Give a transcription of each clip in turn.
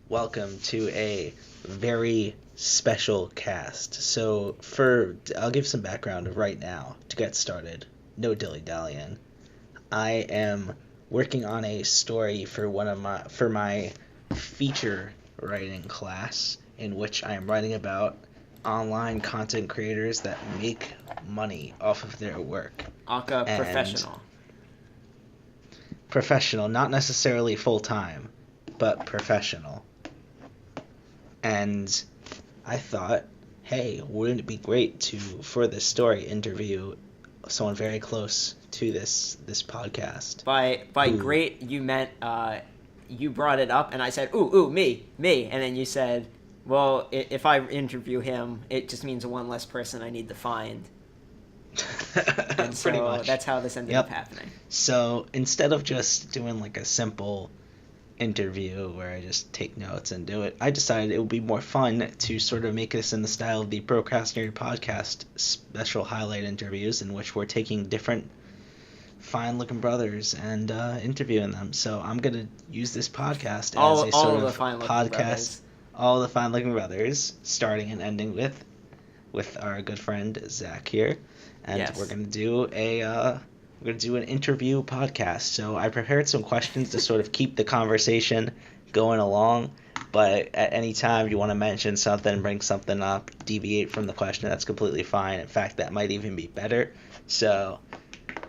welcome to a very special cast. I'll give some background right now to get started. No dilly-dallying. I am working on a story for my feature writing class, in which I am writing about online content creators that make money off of their work. Aka professional. Professional, not necessarily full-time, but professional. And I thought, hey, wouldn't it be great to, for this story, interview someone very close to this podcast? By great, you meant you brought it up, and I said, ooh, me, and then you said, well, if I interview him, it just means one less person I need to find. And so Pretty much. That's how this ended up happening. So instead of just doing like a simple interview where I just take notes and do it, I decided it would be more fun to sort of make this in the style of the Procrastinator podcast special highlight interviews, in which we're taking different fine-looking brothers and interviewing them. So I'm going to use this podcast as a sort of podcast. All the fine-looking brothers, starting and ending with our good friend Zack here. And yes. We're going to do an interview podcast. So I prepared some questions to sort of keep the conversation going along. But at any time you want to mention something, bring something up, deviate from the question, that's completely fine. In fact, that might even be better. So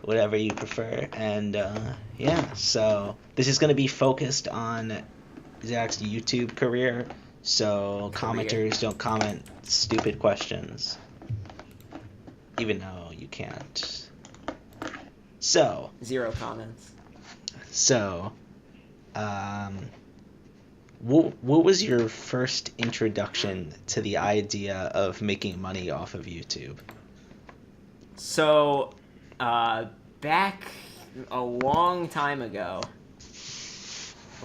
whatever you prefer. And so this is going to be focused on Zack's YouTube career. So commenters don't comment stupid questions. Even though you can't. So. 0 comments. So, what was your first introduction to the idea of making money off of YouTube? So, back a long time ago,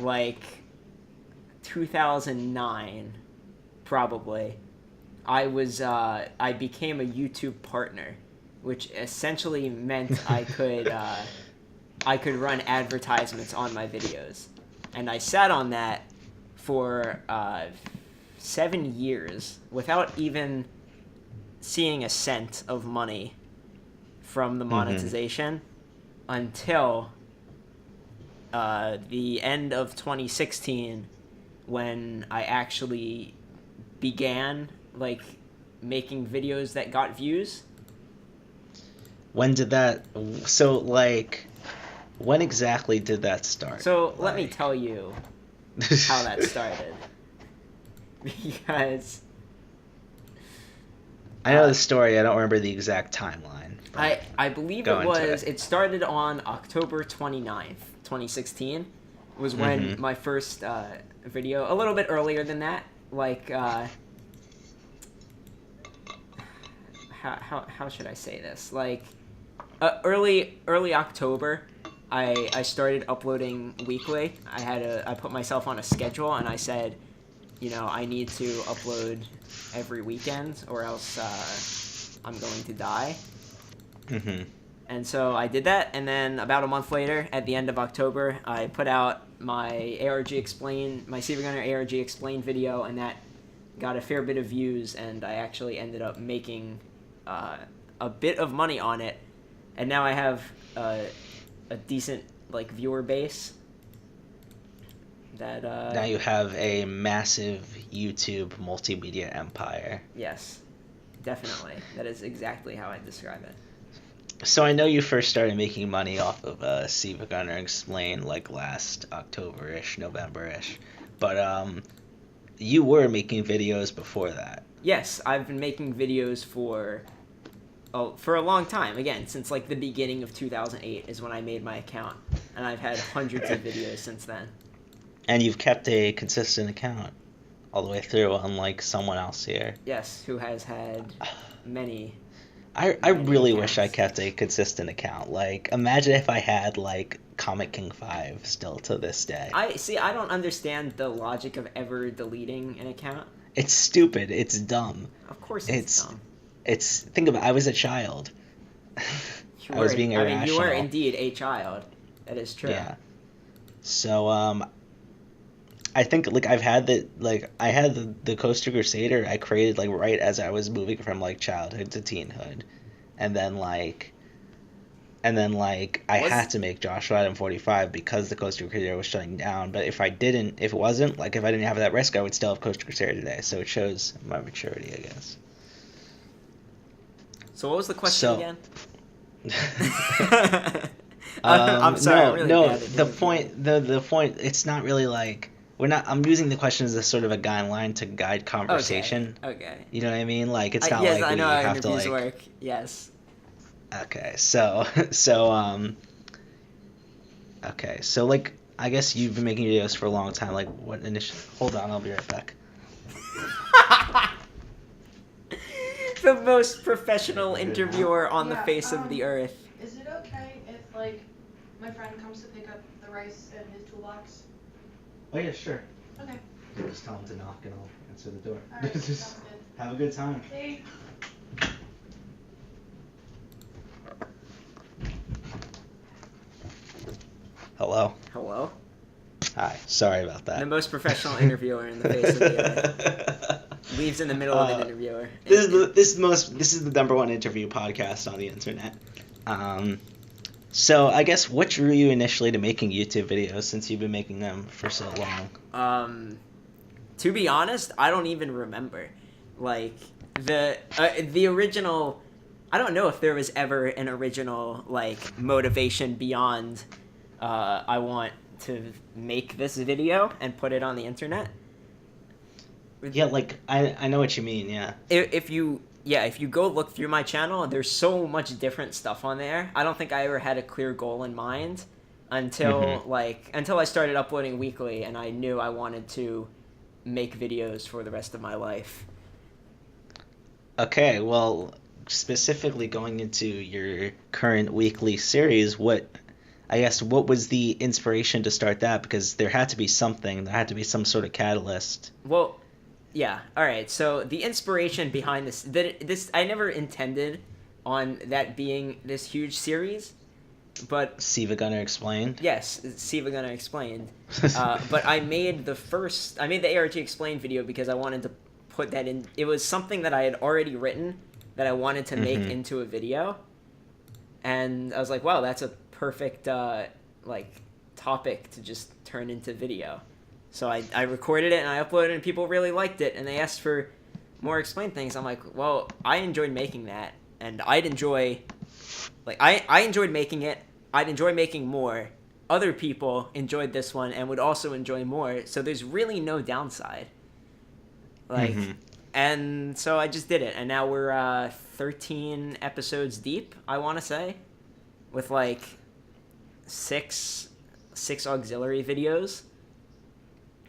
like 2009, probably, I became a YouTube partner, which essentially meant I could run advertisements on my videos, and I sat on that for 7 years without even seeing a cent of money from the monetization until the end of 2016, when I actually began making videos that got views. When exactly did that start? So let me tell you how that started. Because I know the story, I don't remember the exact timeline. I believe it started on October 29th, 2016. Was when my first video, a little bit earlier than that, how should I say this? Early October, I started uploading weekly. I put myself on a schedule, and I said, I need to upload every weekend, or else I'm going to die. And so I did that, and then about a month later, at the end of October, I put out my Seaver Gunner ARG Explain video, and that got a fair bit of views, and I actually ended up making a bit of money on it, and now I have a decent viewer base. Now you have a massive YouTube multimedia empire. Yes, definitely. That is exactly how I describe it. So I know you first started making money off of Seaver Gunner Explain last October-ish, November-ish, but you were making videos before that. Yes, I've been making videos for a long time. Again, since the beginning of 2008 is when I made my account, and I've had hundreds of videos since then. And you've kept a consistent account all the way through, unlike someone else here. Yes, who has had many. I really wish I kept a consistent account. Imagine if I had Comic King 5 still to this day. I don't understand the logic of ever deleting an account. It's stupid. It's dumb. Of course it's dumb. Think about it. I was a child. I was being irrational. You were indeed a child. That is true. Yeah. So I think like I had the Coaster Crusader I created like right as I was moving from like childhood to teenhood, and then like I Was had to make Joshua Adam 45 because the Coaster Crusader was shutting down. But if it wasn't like if I didn't have that risk, I would still have Coaster Crusader today. So it shows my maturity, I guess. so? What was the question So again? I'm sorry. I'm really no. bad at The doing point, the point. It's not really like we're not. I'm using the question as a sort of a guideline to guide Okay. conversation. Okay. You know what I mean? Like it's not Yes, like I we know how have to interviews like. work. Yes. Okay, so so okay, so like I guess you've been making videos for a long time. Like what initial? Hold on, I'll be right back. The most professional interviewer on the Yeah, face of the earth. Is it okay if, like, my friend comes to pick up the rice and his toolbox? Oh yeah, sure. Okay. Just tell him to knock and I'll answer the door. Alright, sounds good. Have a good time. Hey. Hello. Hello? Hi. Sorry about that. The most professional interviewer in the face of the earth. Leaves in the middle of an interviewer. This is the number one interview podcast on the internet. So I guess what drew you initially to making YouTube videos since you've been making them for so long? To be honest, I don't even remember. Like the original. I don't know if there was ever an original like motivation beyond. I want to make this video and put it on the internet. Yeah, like I know what you mean. Yeah. If you go look through my channel, there's so much different stuff on there. I don't think I ever had a clear goal in mind until until I started uploading weekly, and I knew I wanted to make videos for the rest of my life. Okay, well, specifically going into your current weekly series, what was the inspiration to start that? Because there had to be something, there had to be some sort of catalyst. Well, yeah. All right. So the inspiration behind this I never intended on that being this huge series, but Siva Gunner explained. yes, Siva gonna explain. But I made the ARG Explained video because I wanted to put that in. It was something that I had already written that I wanted to make into a video, and I was like, wow, that's a perfect topic to just turn into video. So I recorded it and I uploaded it and people really liked it and they asked for more explained things. I'm like, well, I enjoyed making that and I enjoyed making it. I'd enjoy making more. Other people enjoyed this one and would also enjoy more. So there's really no downside. And so I just did it. And now we're 13 episodes deep, I want to say, with like six auxiliary videos.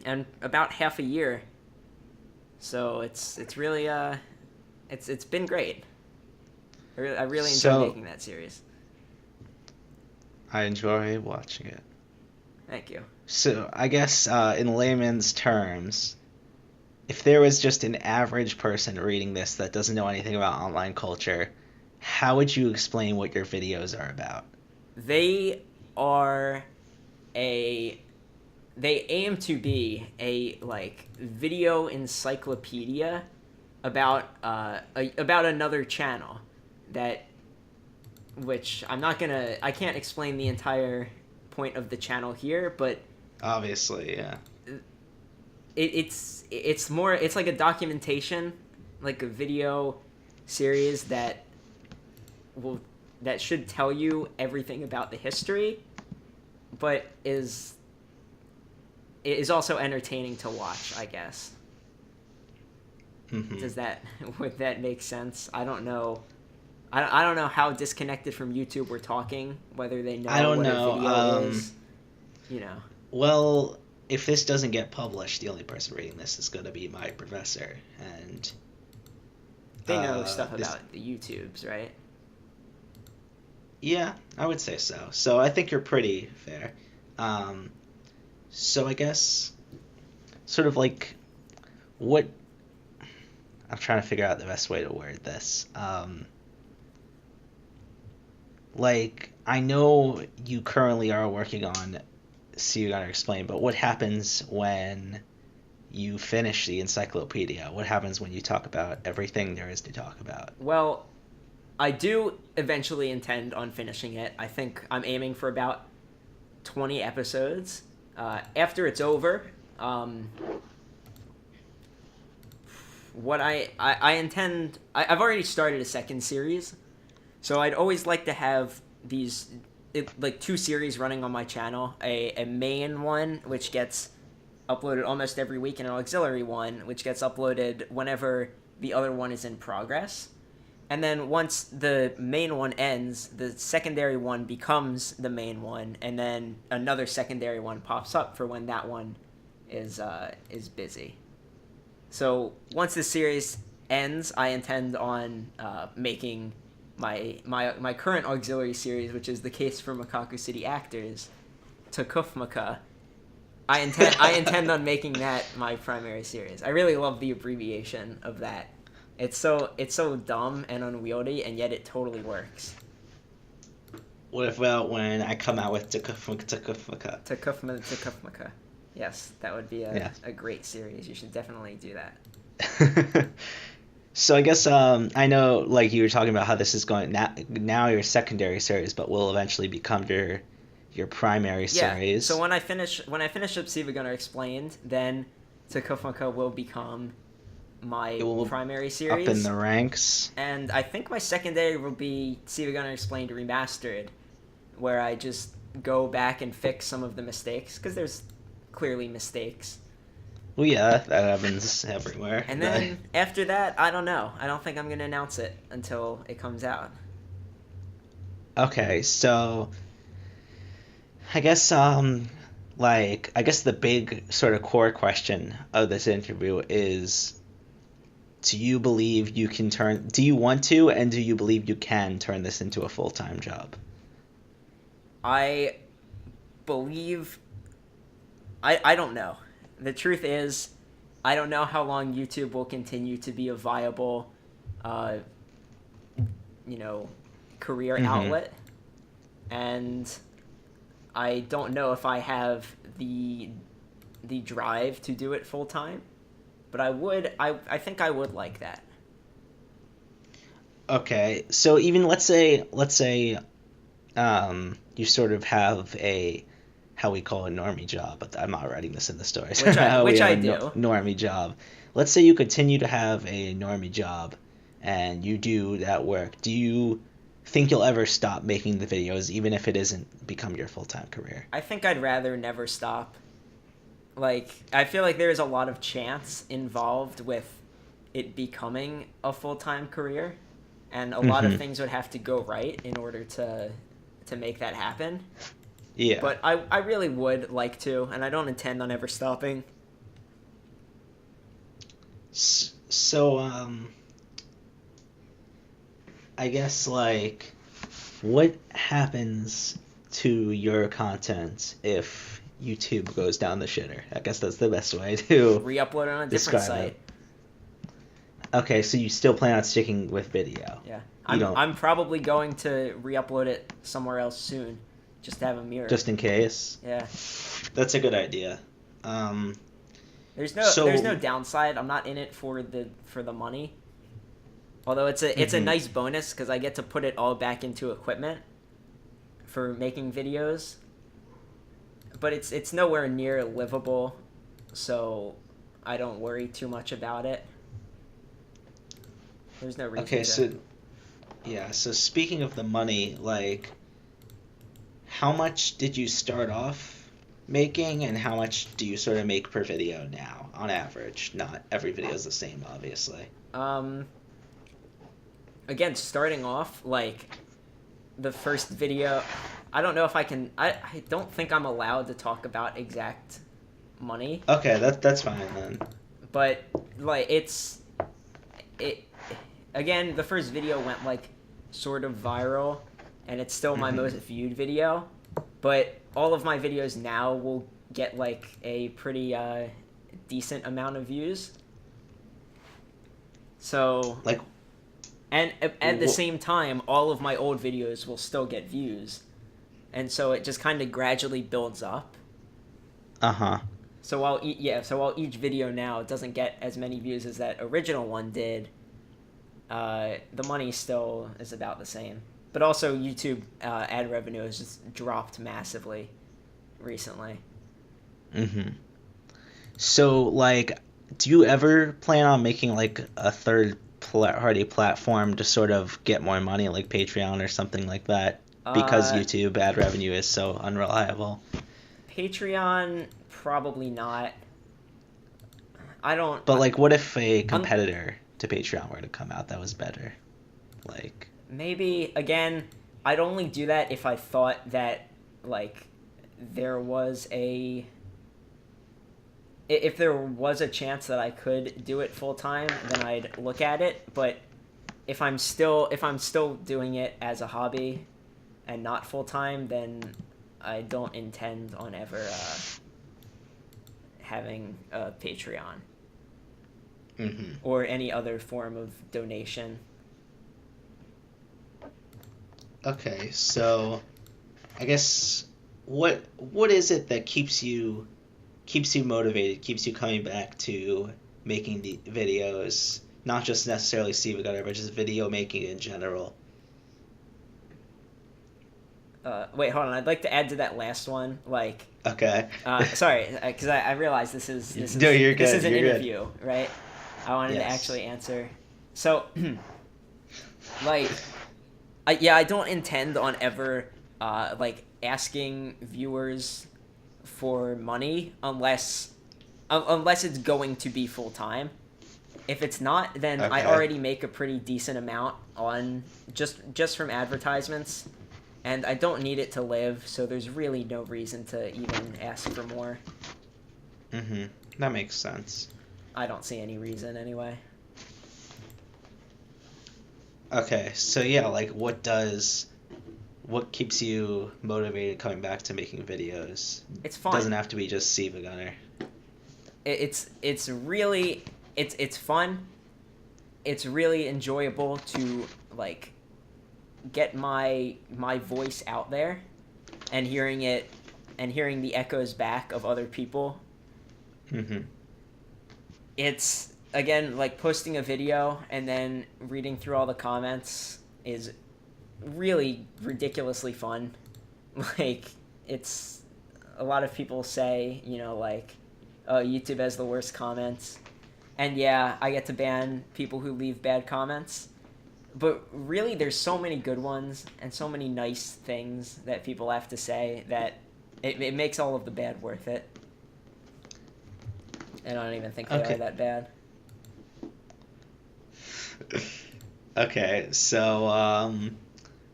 And about half a year, so it's really it's been great. I really enjoy making that series. I enjoy watching it. Thank you. So I guess in layman's terms, if there was just an average person reading this that doesn't know anything about online culture, how would you explain what your videos are about? They aim to be a video encyclopedia about another channel which I can't explain the entire point of the channel here, but obviously, yeah. It's like a documentation, like a video series that should tell you everything about the history, but is also entertaining to watch, I guess. Would that make sense? I don't know. I don't know how disconnected from YouTube we're talking, whether they know what a video is. You know. Well, if this doesn't get published, the only person reading this is going to be my professor, and they know stuff about the YouTubes, right? Yeah, I would say so. So I think you're pretty fair. So I guess sort of like what I'm trying to figure out the best way to word this. Like I know you currently are working on see you gotta explain, but what happens when you finish the encyclopedia? What happens when you talk about everything there is to talk about? Well, I do eventually intend on finishing it. I think I'm aiming for about 20 episodes. After it's over, what I intend... I've already started a second series, so I'd always like to have these... like 2 series running on my channel. A main one, which gets uploaded almost every week, and an auxiliary one, which gets uploaded whenever the other one is in progress. And then once the main one ends, the secondary one becomes the main one, and then another secondary one pops up for when that one is busy. So once the series ends, I intend on making my current auxiliary series, which is the case for Makaku City Actors, Takufmaka. I intend on making that my primary series. I really love the abbreviation of that. It's so dumb and unwieldy, and yet it totally works. What about when I come out with Takufmaka? Takufmaka. Yes, that would be Yeah. a great series. You should definitely do that. So I guess I know, like, you were talking about how this is going now your secondary series, but will eventually become your primary series. So when I finish up Siva Gunner Explained, then Takufmaka will become my primary series. Up in the ranks. And I think my secondary will be Siva Gunner Explained Remastered, where I just go back and fix some of the mistakes, because there's clearly mistakes. Well, yeah, that happens everywhere. And then after that, I don't know. I don't think I'm going to announce it until it comes out. Okay, so I guess the big sort of core question of this interview is, do you want to, and do you believe you can turn this into a full-time job? I believe... I don't know. The truth is, I don't know how long YouTube will continue to be a viable, career outlet. And I don't know if I have the drive to do it full time. But I think I would like that. Okay, so even let's say you sort of have a, how we call a normie job, but I'm not writing this in the story. Which I do. Normie job. Let's say you continue to have a normie job, and you do that work. Do you think you'll ever stop making the videos, even if it isn't become your full-time career? I think I'd rather never stop. Like, I feel like there's a lot of chance involved with it becoming a full-time career, and a lot of things would have to go right in order to make that happen. Yeah. But I really would like to, and I don't intend on ever stopping. So, I guess, like, what happens to your content if YouTube goes down the shitter? I guess that's the best way to Re-upload it on a different site. it. Okay, so you still plan on sticking with video? Yeah. I'm probably going to re-upload it somewhere else soon. Just to have a mirror. Just in case? Yeah. That's a good idea. There's no downside. I'm not in it for the money. Although it's a nice bonus because I get to put it all back into equipment for making videos. But it's nowhere near livable, so I don't worry too much about it. There's no reason Okay, so speaking of the money, like, how much did you start off making, and how much do you sort of make per video now, on average? Not every video is the same, obviously. Again, starting off, like, the first video, I don't know if I can... I don't think I'm allowed to talk about exact money. Okay, that's fine, then. But, like, again, the first video went, like, sort of viral, and it's still my most viewed video, but all of my videos now will get, like, a pretty decent amount of views. So, like, and at the same time, all of my old videos will still get views, and so it just kind of gradually builds up. Uh-huh. So while each video now doesn't get as many views as that original one did, the money still is about the same. But also YouTube ad revenue has just dropped massively recently. Mm-hmm. So, like, do you ever plan on making, like, a third-party platform to sort of get more money, like Patreon or something like that? Because Uh, YouTube ad revenue is so unreliable. Patreon, probably not. I don't. But, like, what if a competitor to Patreon were to come out that was better? Like, Maybe, again, I'd only do that if I thought that, like, there was a... If there was a chance that I could do it full time, then I'd look at it. But if I'm still doing it as a hobby and not full time, then I don't intend on ever having a Patreon mm-hmm. or any other form of donation. Okay, so I guess what is it that keeps you motivated, keeps you coming back to making the videos, not just necessarily Steve Gunner, but just video making in general? Wait, hold on. I'd like to add to that last one. Like, Okay. sorry, because I realize this is No, you're this good, is an you're good. interview, right? I wanted to Yes. actually answer. So, like, I don't intend on ever like asking viewers for money unless it's going to be full time. If it's not, then I Okay. already make a pretty decent amount on just from advertisements, and I don't need it to live, so there's really no reason to even ask for more. Mm-hmm. That makes sense. I don't see any reason anyway. Okay, so yeah, like what keeps you motivated coming back to making videos? It's fun. Doesn't have to be just Steve Gunner. It's really it's fun. It's really enjoyable to like get my voice out there and hearing the echoes back of other people. Mm-hmm. It's again like posting a video and then reading through all the comments is really ridiculously fun. Like, it's a lot of people say, like, oh, YouTube has the worst comments. And yeah, I get to ban people who leave bad comments. But really, there's so many good ones and so many nice things that people have to say that it makes all of the bad worth it. And I don't even think they Okay. are that bad. Okay, so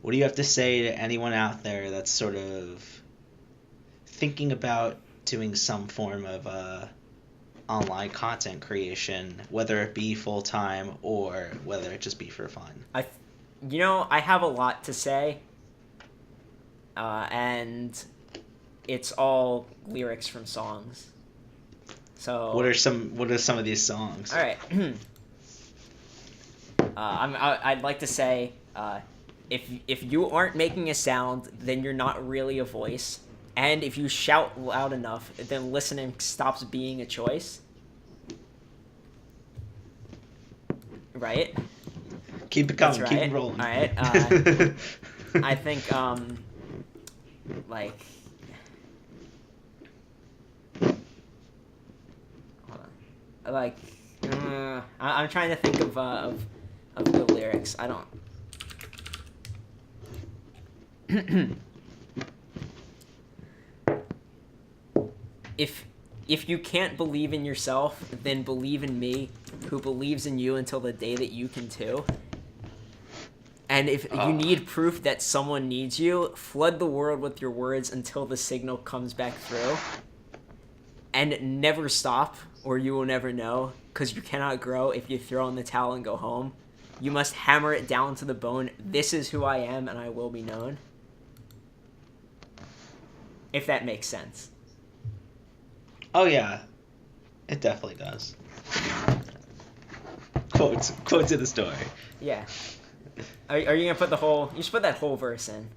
what do you have to say to anyone out there that's sort of thinking about doing some form of online content creation, whether it be full-time or whether it just be for fun? I have a lot to say, and it's all lyrics from songs. So What are some of these songs? all right. I'd like to say, if you aren't making a sound, then you're not really a voice. And if you shout loud enough, then listening stops being a choice. Right? Keep it coming, That's keep right. it rolling. All right. I think, like... Hold on. Like, I'm trying to think of the lyrics. I don't... If you can't believe in yourself, then believe in me, who believes in you until the day that you can too. And if you need proof that someone needs you, flood the world with your words until the signal comes back through. And never stop, or you will never know, because you cannot grow if you throw in the towel and go home. You must hammer it down to the bone. This is who I am, and I will be known. If that makes sense. Oh yeah, it definitely does. Quotes in the story. Yeah. Are you gonna put the whole? You should put that whole verse in.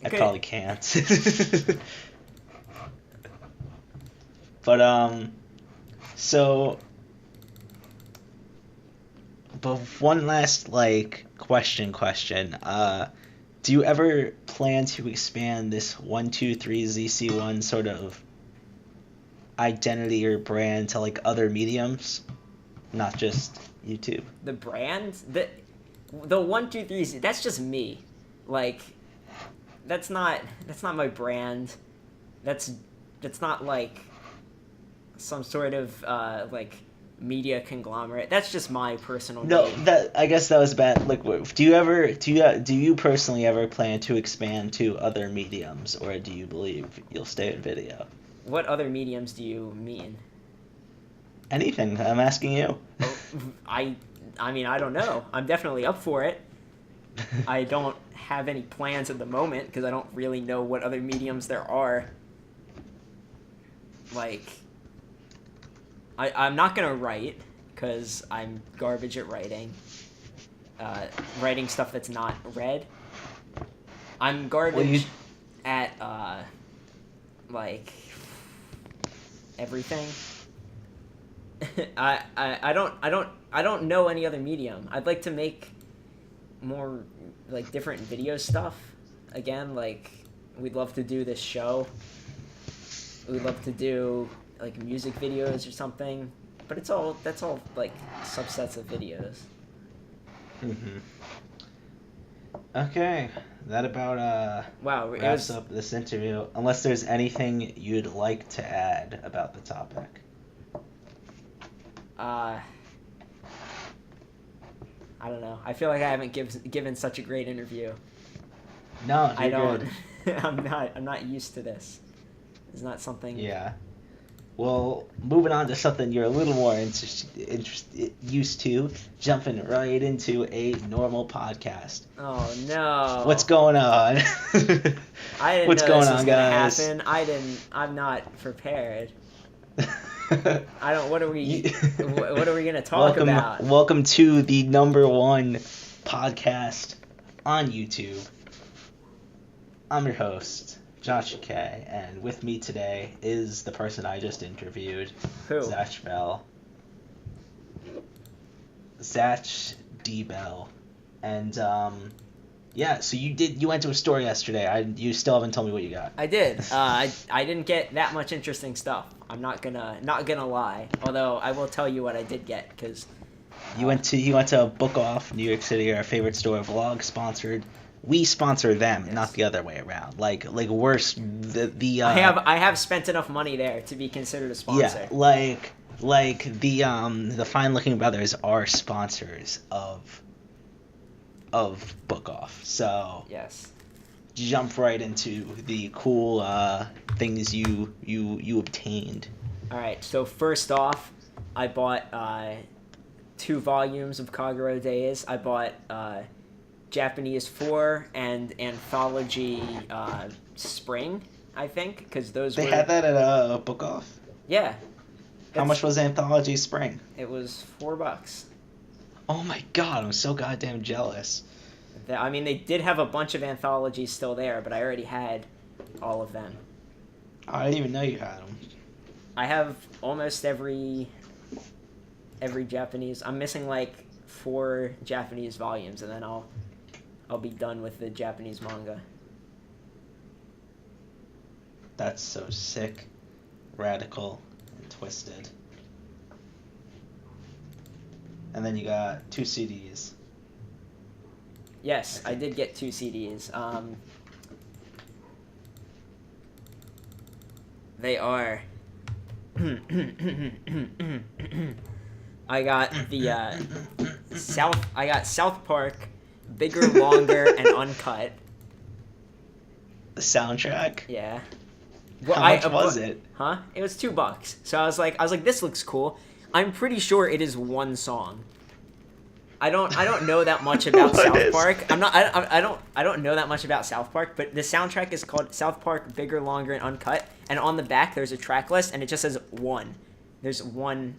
I probably can't. But so, but one last like question. Do you ever plan to expand this 123ZC1 sort of identity or brand to like other mediums, not just YouTube? The brand, the 123, that's just me. Like, that's not my brand. That's not like some sort of like media conglomerate. That's just my personal name. That I guess that was bad. Like, do you personally ever plan to expand to other mediums, or do you believe you'll stay in video? What other mediums do you mean? Anything. I'm asking you. I mean, I don't know. I'm definitely up for it. I don't have any plans at the moment because I don't really know what other mediums there are. Like, I'm not going to write because I'm garbage at writing. Writing stuff that's not read. I'm garbage at, like, everything. I don't know any other medium. I'd like to make more like different video stuff. Again, like we'd love to do this show. We'd love to do like music videos or something. But that's all like subsets of videos. Mm-hmm. Okay, that about wraps up this interview. Unless there's anything you'd like to add about the topic. I don't know. I feel like I haven't given such a great interview. No, I don't. Good. I'm not used to this. It's not something. Yeah. Well, moving on to something you're a little more used to, jumping right into a normal podcast. Oh no! What's going on? I didn't What's know going this on, was guys? gonna happen. I'm not prepared. I don't. What are we gonna talk about? Welcome to the #1 podcast on YouTube. I'm your host, Josh K, and with me today is the person I just interviewed, Who? Zach Bell. Zach D. Bell. And yeah, so you went to a store yesterday. You still haven't told me what you got. I did. I didn't get that much interesting stuff. I'm not gonna lie. Although I will tell you what I did get because you went to Book Off, New York City, our favorite store. Vlog sponsored. We sponsor them, yes. Not the other way around. Like worse. The I have spent enough money there to be considered a sponsor. Yeah, like the Fine Looking Brothers are sponsors of Book Off. So yes. Jump right into the cool things you obtained. All right. So first off, I bought 2 volumes of Kagero Days. I bought Japanese 4 and Anthology Spring, I think, because those they had that at Book Off. Yeah. How much was Anthology Spring? It was $4. Oh my god, I'm so goddamn jealous. I mean, they did have a bunch of anthologies still there, but I already had all of them. I didn't even know you had them. I have almost every Japanese. I'm missing like 4 Japanese volumes, and then I'll be done with the Japanese manga. That's so sick, radical, and twisted. And then you got 2 CDs. Yes, I did get 2 CDs. They are. I got the South Park, Bigger, Longer, and Uncut. The soundtrack? Yeah. Well, How much was it? Huh? It was $2. So I was like, this looks cool. I'm pretty sure it is one song. I don't know that much about South Park. I don't know that much about South Park, but the soundtrack is called South Park Bigger, Longer, and Uncut, and on the back there's a track list and it just says 1. There's 1.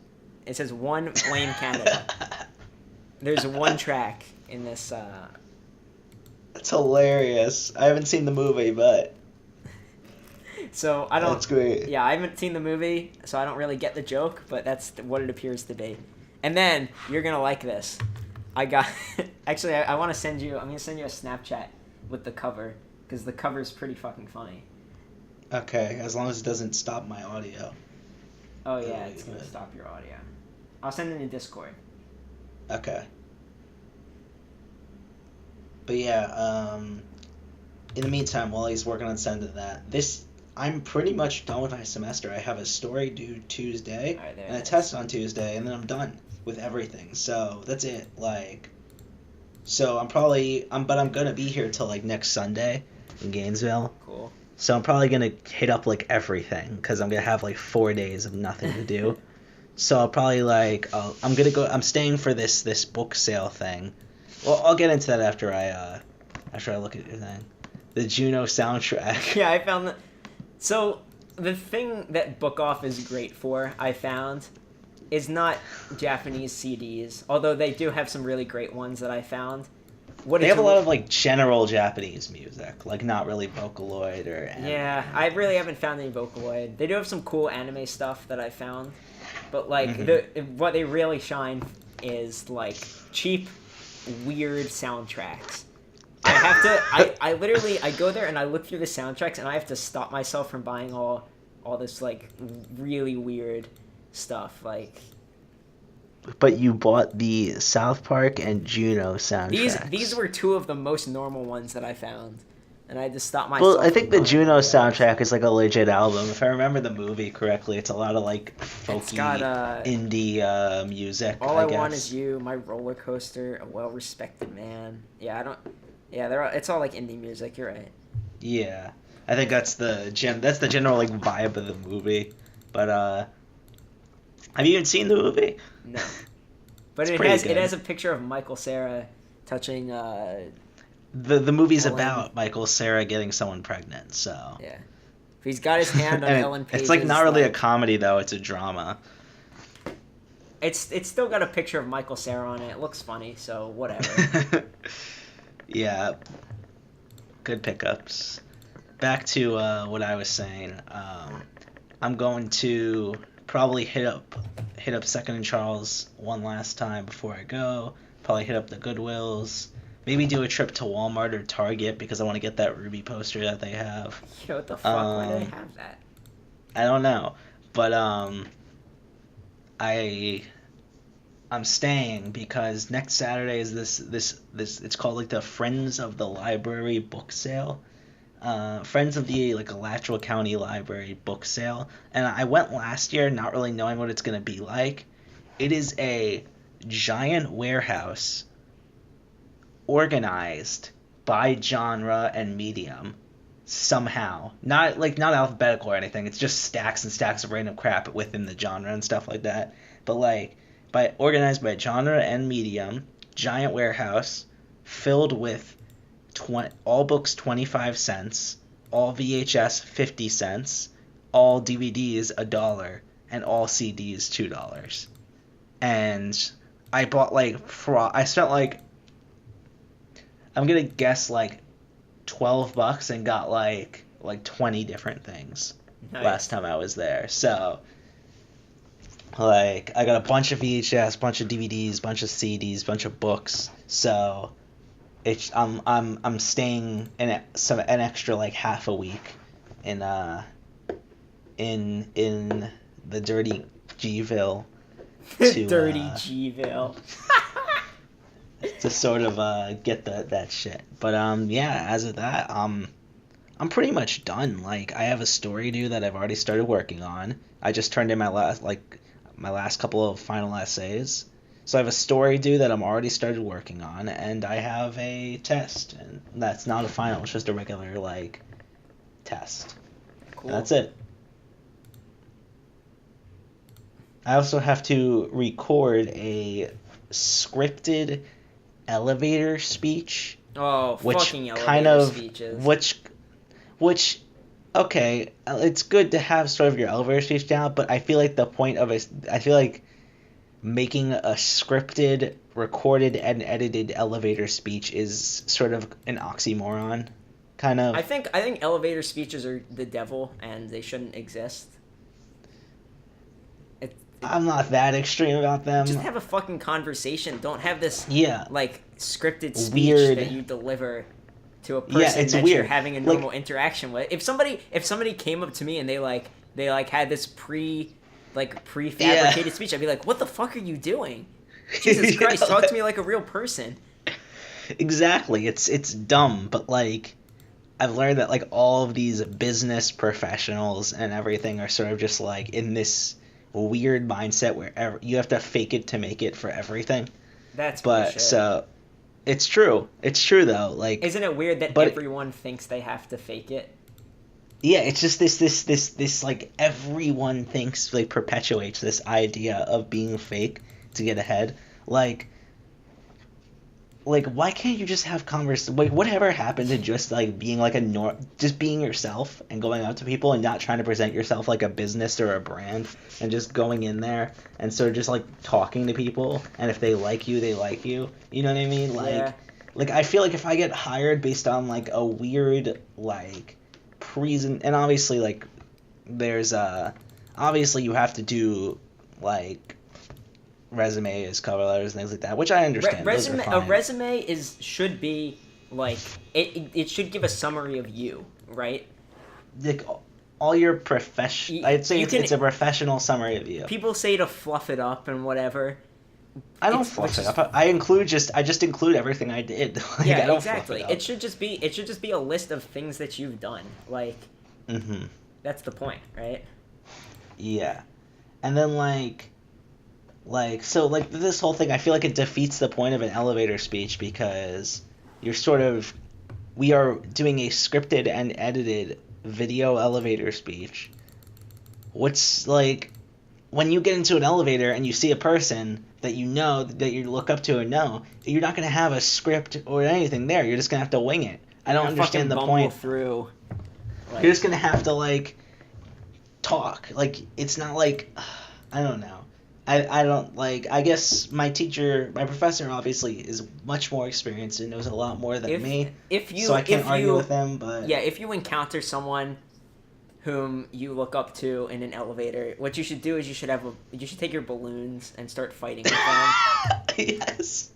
It says 1 Blame Canada. There's 1 track in this. That's hilarious. I haven't seen the movie, but So I don't. That's great. Yeah, I haven't seen the movie, so I don't really get the joke, but that's what it appears to be. And then you're gonna like this. I got. Actually, I want to send you. I'm gonna send you a Snapchat with the cover because the cover is pretty fucking funny. Okay, as long as it doesn't stop my audio. Oh yeah, it's gonna stop your audio. I'll send it in Discord. Okay. But yeah, in the meantime, while he's working on sending that, I'm pretty much done with my semester. I have a story due Tuesday and a test on Tuesday, and then I'm done with everything. So that's it. So I'm gonna be here till like next Sunday in Gainesville. Cool. So I'm probably gonna hit up like everything because I'm gonna have like 4 days of nothing to do. So I'll probably I'm staying for this book sale thing. Well, I'll get into that after I look at your thing. The Juno soundtrack. Yeah, I found that. So the thing that Book Off is great for, I found, is not Japanese CDs, although they do have some really great ones that I found. They have a lot of like general Japanese music, like not really Vocaloid or anime. Yeah, I really haven't found any Vocaloid. They do have some cool anime stuff that I found, but like what they really shine is like cheap, weird soundtracks. I literally go there and I look through the soundtracks and I have to stop myself from buying all this like really weird stuff like. But you bought the South Park and Juno soundtracks. These were two of the most normal ones that I found, and I had to stop myself. Well, I think the Juno soundtrack is like a legit album. If I remember the movie correctly, it's a lot of like folky indie music. All I Want Is You, My Roller Coaster, A Well-Respected Man. Yeah, I don't. Yeah, it's all like indie music. You're right. Yeah, I think that's the general like vibe of the movie. But have you even seen the movie? No, but it has a picture of Michael Cera touching. The movie's about Michael Cera getting someone pregnant, so. Yeah, he's got his hand on Ellen Page's. It's like not really a comedy though; it's a drama. It's still got a picture of Michael Cera on it. It looks funny, so whatever. Yeah, good pickups. Back to what I was saying. I'm going to probably hit up Second and Charles one last time before I go. Probably hit up the Goodwills. Maybe do a trip to Walmart or Target because I want to get that Ruby poster that they have. Yo, what the fuck? Why do they have that? I don't know, but I'm staying because next Saturday is this it's called like the Friends of the Library book sale. Friends of the like Alachua County Library book sale, and I went last year not really knowing what it's going to be like. It is a giant warehouse organized by genre and medium somehow. Not alphabetical or anything. It's just stacks and stacks of random crap within the genre and stuff like that. But like organized by genre and medium, giant warehouse filled with all books 25 cents, all VHS 50 cents, all DVDs $1, and all CDs $2. And I bought I spent I'm gonna guess like $12 and got like 20 different things. Nice. Last time I was there. So like I got a bunch of VHS, bunch of DVDs, bunch of CDs, bunch of books. So I'm staying an extra like half a week in the dirty Gville dirty Gville to sort of get that shit. But yeah, as of that, I'm pretty much done. Like I have a story due that I've already started working on. I just turned in my last couple of final essays. So I have a story due that I'm already started working on, and I have a test, and that's not a final, it's just a regular, like, test. Cool. That's it. I also have to record a scripted elevator speech. Oh, fucking elevator speeches. Which, okay, it's good to have sort of your elevator speech down, but I feel like the point of I feel like making a scripted, recorded, and edited elevator speech is sort of an oxymoron. kind of. I think elevator speeches are the devil and they shouldn't exist. I'm not that extreme about them. Just have a fucking conversation. Don't have this Yeah. like scripted speech Weird. that you deliver to a Yeah, person it's that weird. you're having a Like- normal interaction with. If somebody came up to me and they had this prefabricated speech, I'd be like, "What the fuck are you doing? Jesus Christ, talk to me like a real person." Exactly. It's dumb, but like I've learned that like all of these business professionals and everything are sort of just like in this weird mindset where you have to fake it to make it for everything. That's But bullshit. so it's true. It's true though. Like Isn't it weird that but- everyone thinks they have to fake it? yeah, it's just this like everyone thinks like perpetuates this idea of being fake to get ahead. Like why can't you just have whatever happened to just like being like just being yourself and going out to people and not trying to present yourself like a business or a brand and just going in there and sort of just like talking to people, and if they like you, they like you. You know what I mean? Yeah. Like I feel like if I get hired based on like a weird like and obviously like there's obviously you have to do like resumes, cover letters, and things like that, which I understand. Those are A fine. resume should be like it should give a summary of you, right? Like all your profession. I'd say it's a professional summary of you. People say to fluff it up and whatever. I don't fluff it up. I just include everything I did. Like, Yeah, I don't exactly. Fluff it up. It should just be a list of things that you've done. Like, that's the point, right? Yeah, and then like so like this whole thing, I feel like it defeats the point of an elevator speech because we are doing a scripted and edited video elevator speech. What's like when you get into an elevator and you see a person that you know that you look up to and know, you're not gonna have a script or anything there. You're just gonna have to wing it. I don't understand the point. Through. Like, You're just gonna have to like talk. Like it's not like I don't know. I don't like. I guess my professor obviously is much more experienced and knows a lot more than me. So I can't argue with them. But yeah, if you encounter someone whom you look up to in an elevator, what you should do is you should take your balloons and start fighting with them. Yes.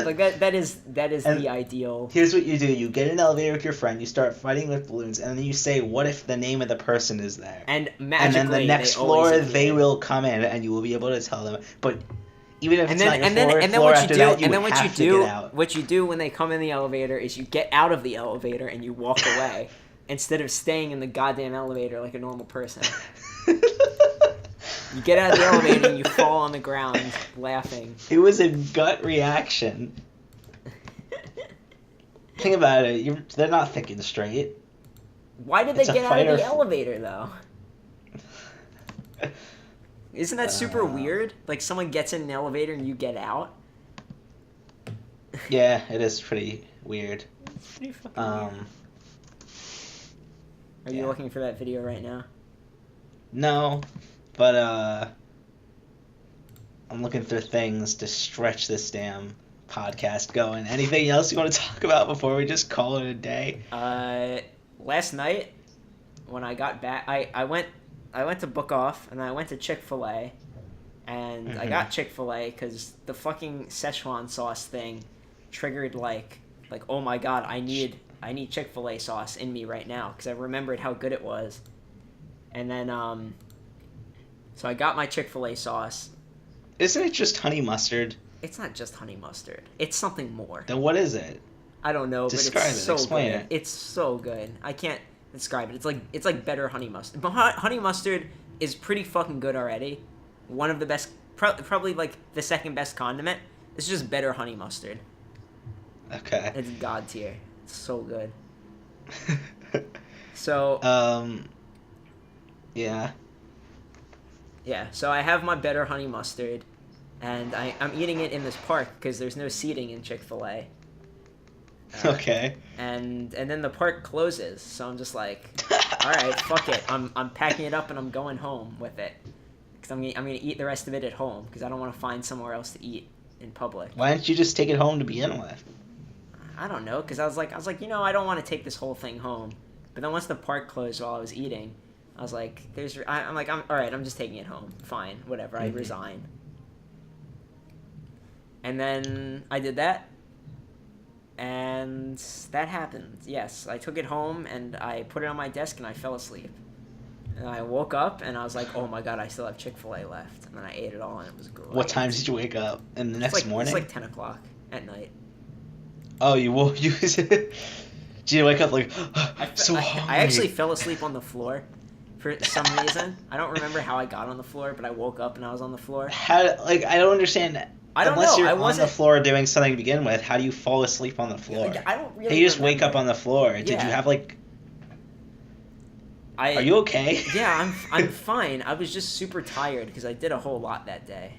Like that is the ideal. Here's what you do: you get in an elevator with your friend, you start fighting with balloons, and then you say, "What if the name of the person is there?" And magically, and then the next floor they will come in, and you will be able to tell them. But even if it's not your floor after that, you would have to get out. What you do when they come in the elevator is you get out of the elevator and you walk away instead of staying in the goddamn elevator like a normal person. You get out of the elevator and you fall on the ground laughing. It was a gut reaction. Think about it. They're not thinking straight. Why did they get out of the elevator, though? Isn't that super weird? Like, someone gets in an elevator and you get out? Yeah, it is pretty weird. It's pretty fucking weird. Are you looking for that video right now? No, but I'm looking for things to stretch this damn podcast going. Anything else you want to talk about before we just call it a day? Last night when I got back, I went to book off and I went to Chick-fil-A, and I got Chick-fil-A because the fucking Szechuan sauce thing triggered like oh my god, I need Chick-fil-A sauce in me right now because I remembered how good it was. And then so I got my Chick-fil-A sauce. Isn't it just honey mustard? It's not just honey mustard. It's something more. Then what is it? I don't know, Describe but it's so explain good. it. It's so good. I can't describe it. It's like better honey mustard. But honey mustard is pretty fucking good already. One of the best, probably like the second best condiment. It's just better honey mustard. Okay. It's god tier. It's so good. So. Yeah. Yeah. So I have my better honey mustard, and I'm eating it in this park because there's no seating in Chick-fil-A. Okay. And then the park closes, so I'm just like, all right, fuck it. I'm packing it up and I'm going home with it, because I'm gonna eat the rest of it at home because I don't want to find somewhere else to eat in public. Why didn't you just take it home to begin with? I don't know, because I was like, I don't want to take this whole thing home. But then once the park closed while I was eating, I was like, I'm all right, I'm just taking it home. Fine, whatever. I resign. And then I did that, and that happened. Yes, I took it home and I put it on my desk and I fell asleep. And I woke up and I was like, oh my god, I still have Chick-fil-A left. And then I ate it all and it was great. What time did you wake up? In the next morning? It's like 10 o'clock at night. Oh, you woke. Did you wake up like so hungry? I actually fell asleep on the floor for some reason. I don't remember how I got on the floor, but I woke up and I was on the floor. How? Like, I don't understand. I don't Unless know. you're on the floor doing something to begin with, how do you fall asleep on the floor? I don't really. Hey, you just wake up on the floor. Did you have like? Are you okay? Yeah, I'm fine. I was just super tired because I did a whole lot that day.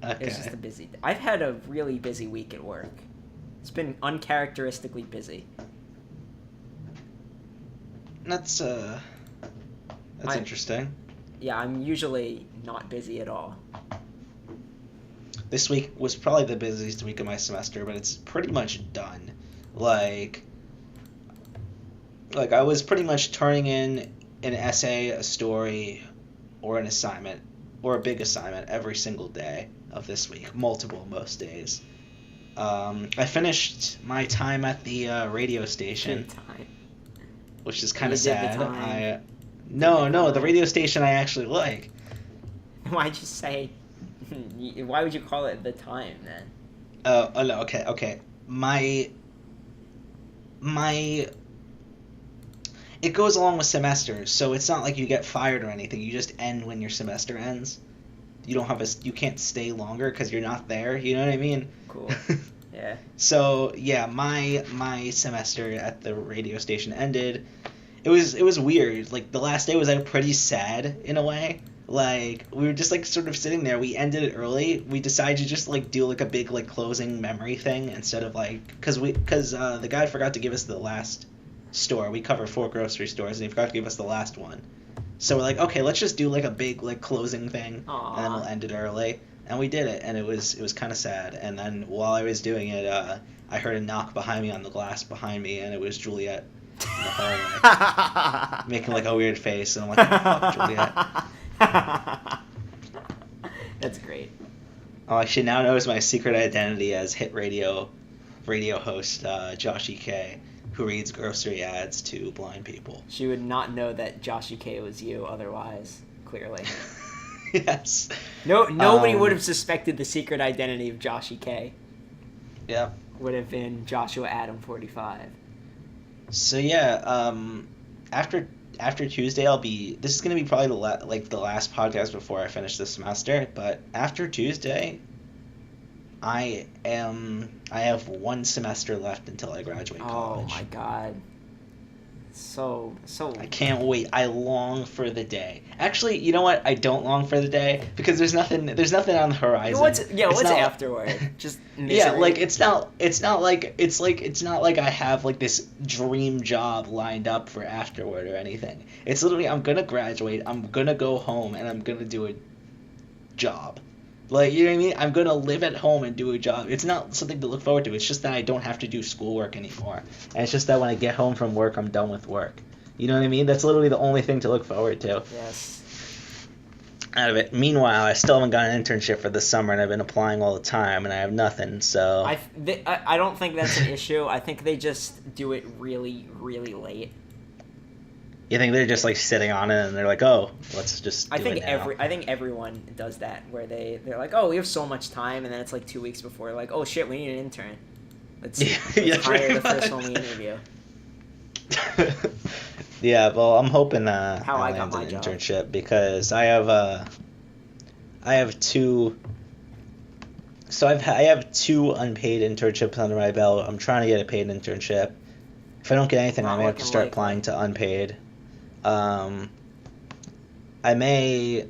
Okay. It was just a busy day. I've had a really busy week at work. It's been uncharacteristically busy. That's interesting. Yeah, I'm usually not busy at all. This week was probably the busiest week of my semester, but it's pretty much done. Like I was pretty much turning in an essay, a story, or an assignment, or a big assignment every single day of this week, multiple most days. I finished my time at the radio station, which is kind of sad. No, the radio station I actually like. Why'd you say? Why would you call it the time then? Oh no, okay. My it goes along with semesters, so it's not like you get fired or anything. You just end when your semester ends. You can't stay longer because you're not there. You know what I mean? Cool. Yeah. So yeah, my semester at the radio station ended. It was weird. Like the last day was like pretty sad in a way. Like we were just like sort of sitting there. We ended it early. We decided to just like do like a big like closing memory thing instead of like because the guy forgot to give us the last store. We cover 4 grocery stores and he forgot to give us the last one. So we're like, okay, let's just do like a big like closing thing. Aww. And then we'll end it early. And we did it, and it was kind of sad. And then while I was doing it, I heard a knock behind me on the glass behind me, and it was Juliet in the hallway, making like a weird face, and I'm like, fuck, Juliet. That's great. Oh, she now knows my secret identity as hit radio host Josh E.K., who reads grocery ads to blind people. She would not know that Josh E.K. was you otherwise, clearly. Yes. Nobody would have suspected the secret identity of Josh E.K. Yeah. Would have been Joshua Adam 45. So yeah, after Tuesday this is gonna be probably the last podcast before I finish this semester. But after Tuesday, I have 1 semester left until I graduate college. Oh my god. So I can't wait. I long for the day. Actually, you know what? I don't long for the day because there's nothing on the horizon. What's afterward? Just misery. Yeah, like it's not like I have like this dream job lined up for afterward or anything. It's literally I'm going to graduate, I'm going to go home and I'm going to do a job. Like, you know what I mean? I'm going to live at home and do a job. It's not something to look forward to. It's just that I don't have to do schoolwork anymore. And it's just that when I get home from work, I'm done with work. You know what I mean? That's literally the only thing to look forward to. Yes. Out of it. Meanwhile, I still haven't got an internship for this summer, and I've been applying all the time, and I have nothing, so... I don't think that's an issue. I think they just do it really, really late. You think they're just like sitting on it and they're like, oh, let's just do it now. I think everyone does that where they're like, oh, we have so much time, and then it's like 2 weeks before, like, oh shit, we need an intern. Let's hire the first one we interview. Yeah, well, I'm hoping I I land got an my job. internship because I have 2. So I have 2 unpaid internships under my belt. I'm trying to get a paid internship. If I don't get anything, I may have to start applying to unpaid. I may,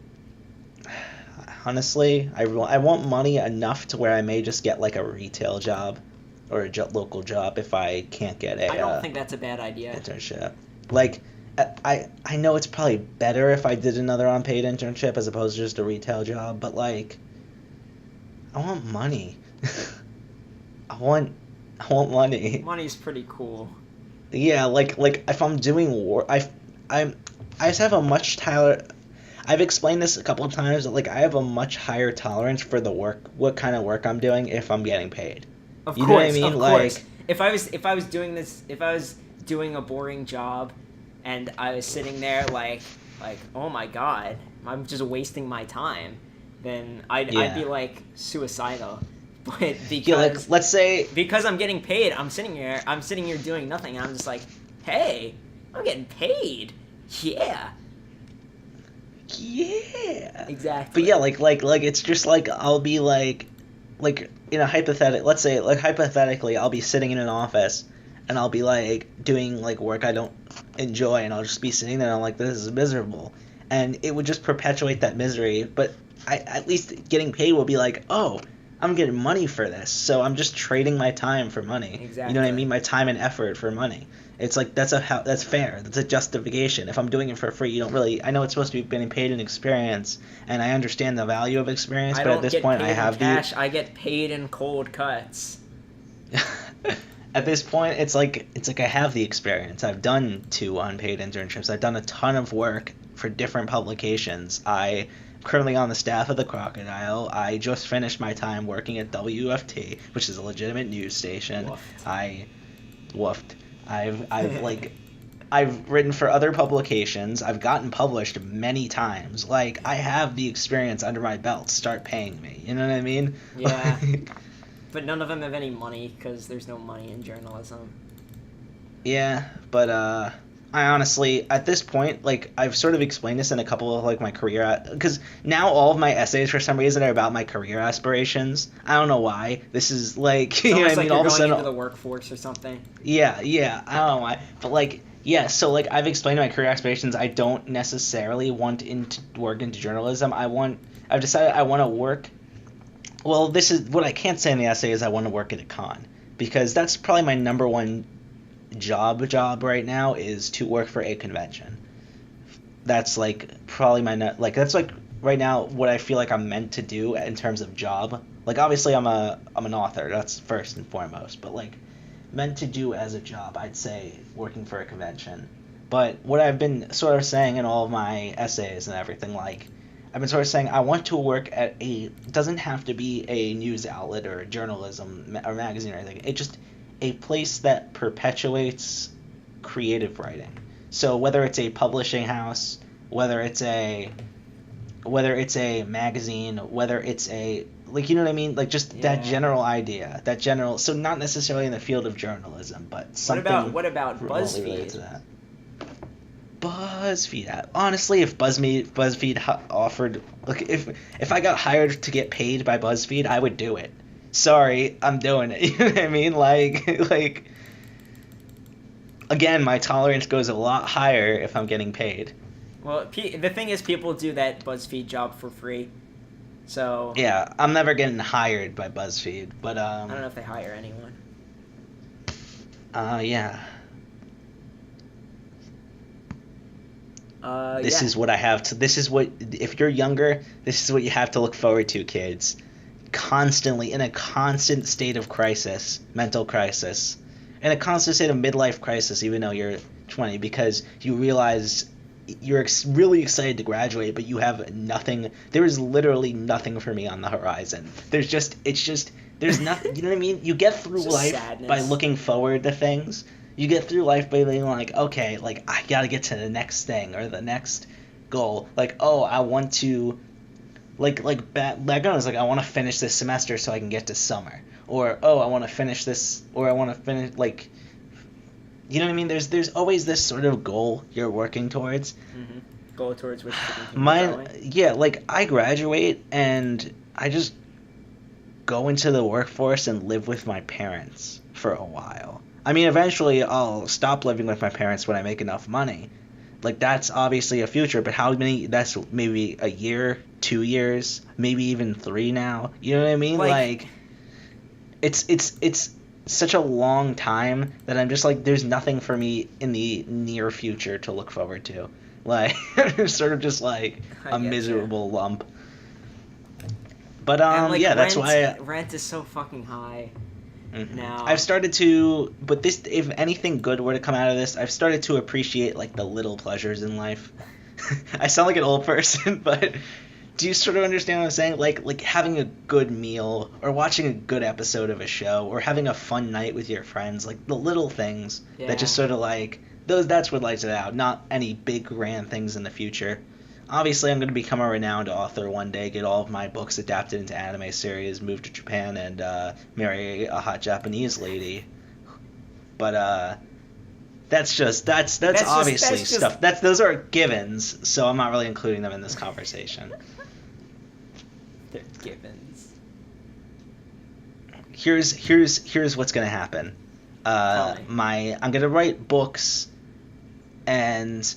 honestly, I want money enough to where I may just get like a retail job or a local job if I can't get a. I don't think that's a bad idea. Internship. Like, I know it's probably better if I did another unpaid internship as opposed to just a retail job, but like, I want money. I want I want money. Money's pretty cool. Yeah, like if I'm doing work, I just have a much higher. I've explained this a couple of times. Like I have a much higher tolerance for the work, what kind of work I'm doing, if I'm getting paid. Of You course, know what I mean? of Like, course. If I was doing this, if I was doing a boring job, and I was sitting there like oh my god, I'm just wasting my time, then I'd Yeah. be like suicidal. But yeah, like because let's say, because I'm getting paid, I'm sitting here doing nothing, and I'm just like, hey, I'm getting paid. Yeah, yeah. exactly. But yeah, like it's just like I'll be like in a let's say like hypothetically, I'll be sitting in an office and I'll be like doing like work I don't enjoy, and I'll just be sitting there and I'm like, this is miserable, and it would just perpetuate that misery. But I at least getting paid will be like, oh, I'm getting money for this, so I'm just trading my time for money. Exactly. You know what I mean? My time and effort for money. It's like that's fair. That's a justification. If I'm doing it for free, you don't really. I know it's supposed to be getting paid in experience, and I understand the value of experience. But at this point, I have cash. I get paid in cold cuts. At this point, it's like I have the experience. I've done 2 unpaid internships. I've done a ton of work for different publications. I'm currently on the staff of the Crocodile. I just finished my time working at WFT, which is a legitimate news station. Woofed. I've written for other publications. I've gotten published many times. Like, I have the experience under my belt. Start paying me. You know what I mean? Yeah. But none of them have any money because there's no money in journalism. Yeah, but I honestly, at this point, like, I've sort of explained this in a couple of, like, my career, because now all of my essays, for some reason, are about my career aspirations. I don't know why. This is, like, you know what I mean? Like All of a you're sudden, going into the workforce or something. yeah, I don't know why. But, like, yeah, so, like, I've explained my career aspirations. I don't necessarily want to work into journalism. I've decided I want to work, well, this is, what I can't say in the essay is I want to work at a con, because that's probably my number one job right now, is to work for a convention. That's like probably that's like right now what I feel like I'm meant to do in terms of job. Like, obviously I'm an author, that's first and foremost, but like meant to do as a job, I'd say working for a convention. But what I've been sort of saying in all of my essays and everything, like, I've been sort of saying I want to work at doesn't have to be a news outlet or a journalism or magazine or anything. It just a place that perpetuates creative writing. So whether it's a publishing house, whether it's a magazine, whether it's a, like, you know what I mean? Like, just that general idea, so not necessarily in the field of journalism, but something. What about remotely related BuzzFeed? to that. BuzzFeed. Honestly, if BuzzFeed offered, look, if I got hired to get paid by BuzzFeed, I would do it. Sorry, I'm doing it. You know what I mean? Like again, my tolerance goes a lot higher if I'm getting paid. Well, the thing is, people do that BuzzFeed job for free, so Yeah, I'm never getting hired by BuzzFeed, but I don't know if they hire anyone. Yeah. This is what I have to. This is what, if you're younger, this is what you have to look forward to, kids. Constantly in a constant state of crisis, mental crisis, in a constant state of midlife crisis, even though you're 20, because you realize you're really excited to graduate, but you have nothing. There is literally nothing for me on the horizon. There's nothing. You know what I mean? You get through life sadness. by looking forward to things. You get through life by being like, okay, like, I gotta get to the next thing or the next goal. Like, oh, I want to, back then I was like, I want to finish this semester so I can get to summer. Or, oh, I want to finish this, or I want to finish, like, you know what I mean? There's always this sort of goal you're working towards. Mm-hmm. Goal towards which you can keep going. Yeah, like, I graduate and I just go into the workforce and live with my parents for a while. I mean, eventually I'll stop living with my parents when I make enough money. Like, that's obviously a future, but how many, that's maybe a year, 2 years, maybe even 3 now. You know what I mean? Like it's such a long time that I'm just like, there's nothing for me in the near future to look forward to. Like, sort of just like a miserable lump. But, And, like, yeah, that's why... Rent is so fucking high. Now I've started to, but this, if anything good were to come out of this, I've started to appreciate like the little pleasures in life. I sound like an old person, but do you sort of understand what I'm saying? Like having a good meal, or watching a good episode of a show, or having a fun night with your friends, like the little things that just sort of like those. That's what lights it out, not any big grand things in the future. Obviously, I'm going to become a renowned author one day, get all of my books adapted into anime series, move to Japan, and marry a hot Japanese lady. But that's obviously stuff. Those are givens, so I'm not really including them in this conversation. They're givens. Here's what's going to happen. I'm going to write books, and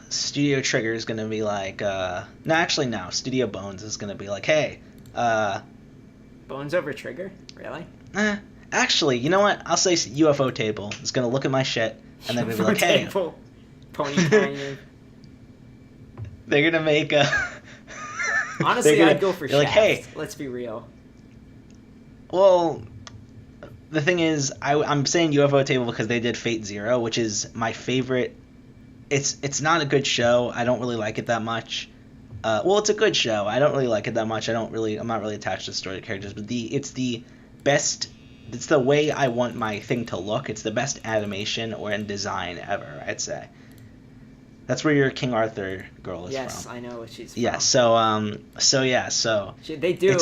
Studio Trigger is going to be like, no, Studio Bones is going to be like, hey, Bones over Trigger? Really? Actually, you know what? I'll say UFO Table is going to look at my shit, and they're going to be like, hey. Table. Pony Canyon. They're going to make a... Honestly, I'd go for Shaft. Like, hey. Let's be real. Well, the thing is, I'm saying UFO Table because they did Fate Zero, which is my favorite. It's not a good show. I don't really like it that much. Well, it's a good show. I don't really like it that much. I'm not really attached to the story characters, but it's the best. It's the way I want my thing to look. It's the best animation or in design ever, I'd say. That's where your King Arthur girl is from. Yes, I know what she's from. Yeah. So they do